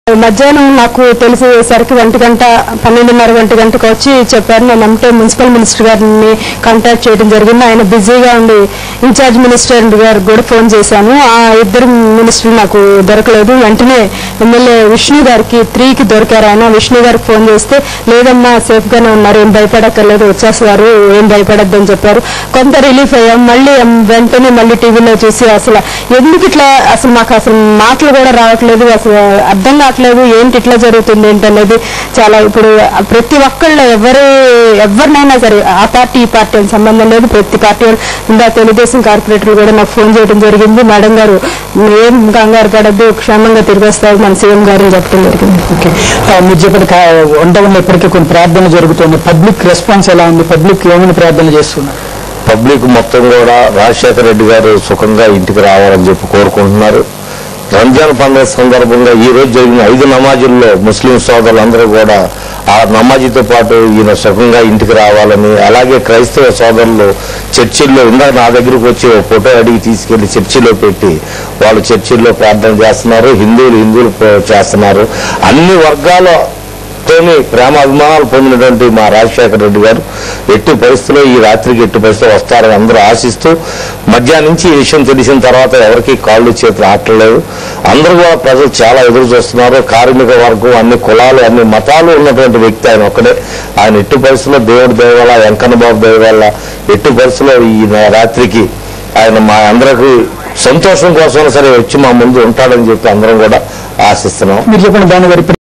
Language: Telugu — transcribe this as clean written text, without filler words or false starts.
మధ్యాహ్నం నాకు తెలిసేసరికి 12:30 వచ్చి చెప్పారు. నేను అంటే మున్సిపల్ మినిస్టర్ గారిని కాంటాక్ట్ చేయడం జరిగింది. ఆయన బిజీగా ఉండి ఇన్ఛార్జ్ మినిస్టర్ గారికి కూడా ఫోన్ చేశాను. ఆ ఇద్దరు మినిస్టర్లు నాకు దొరకలేదు. వెంటనే ఎమ్మెల్యే విష్ణు గారికి 3కి దొరికారు. ఆయన విష్ణు గారికి ఫోన్ చేస్తే లేదమ్మా సేఫ్గానే ఉన్నారు, ఏం భయపడక్కర్లేదు, వచ్చేస్తారు, ఏం భయపడద్దని చెప్పారు. కొంత రిలీఫ్ అయ్యాం. వెంటనే మళ్ళీ టీవీలో చూసి అసలు ఎందుకు ఇట్లా, అసలు మాకు అసలు మాటలు కూడా రావట్లేదు, అసలు అర్థం కావట్లేదు ఏంటి ఇట్లా జరుగుతుంది ఏంటనేది. చాలా ఇప్పుడు ప్రతి ఒక్కళ్ళు ఎవరినైనా సరే ఆ పార్టీ ఈ పార్టీ అని సంబంధం లేదు, ప్రతి పార్టీ ఇంకా తెలుగుదేశం కార్పొరేటర్లు కూడా నాకు ఫోన్ చేయడం జరిగింది. మేడం గారు ఏం కంగారు పడద్దు, క్షేమంగా తిరిగి వస్తారు మన సీఎం గారు చెప్పడం జరిగింది. మీరు చెప్పిన వంటలో ఇప్పటికీ కొన్ని ప్రార్థన జరుగుతుంది. పబ్లిక్ రెస్పాన్స్ ఎలా ఉంది? పబ్లిక్ ఏమైనా ప్రార్థన చేస్తున్నారు? పబ్లిక్ మొత్తం కూడా రాజశేఖర రెడ్డి గారు సుఖంగా ఇంటికి రావాలని చెప్పి కోరుకుంటున్నారు. రంజాన్ పండుగ సందర్భంగా ఈ రోజు జరిగిన 5 నమాజుల్లో ముస్లిం సోదరులందరూ కూడా ఆ నమాజీతో పాటు ఈయన సుఖంగా ఇంటికి రావాలని, అలాగే క్రైస్తవ సోదరులు చర్చిల్లో ఇందాక నా దగ్గరకు వచ్చి ఓ ఫోటో అడిగి తీసుకెళ్లి చర్చిలో పెట్టి వాళ్ళు చర్చిల్లో ప్రార్థన చేస్తున్నారు. హిందువులు చేస్తున్నారు. అన్ని వర్గాలతోని ప్రేమ అభిమానాలు పొందినటువంటి మా రాజశేఖర రెడ్డి గారు ఎట్టి పరిస్థితుల్లో ఈ రాత్రికి ఎట్టి పరిస్థితుల్లో వస్తారని అందరూ ఆశిస్తూ, మధ్యాహ్నం నుంచి ఈ విషయం తెలిసిన తర్వాత ఎవరికి కాళ్ళు చేతులు ఆటలేదు. అందరూ కూడా ప్రజలు చాలా ఎదురు చూస్తున్నారు. కార్మిక వర్గం, అన్ని కులాలు, అన్ని మతాలు ఉన్నటువంటి వ్యక్తి ఆయన ఒక్కడే. ఆయన ఎట్టి పరిస్థితుల్లో దేవుడి దయ వల్ల, వెంకన్న బాబు దయ వల్ల ఎట్టి పరిస్థితుల్లో ఈ రాత్రికి ఆయన మా అందరికీ సంతోషం కోసం సరే వచ్చి మా ముందు ఉంటాడని చెప్పి అందరం కూడా ఆశిస్తున్నాం. మీరు చెప్పండి దాని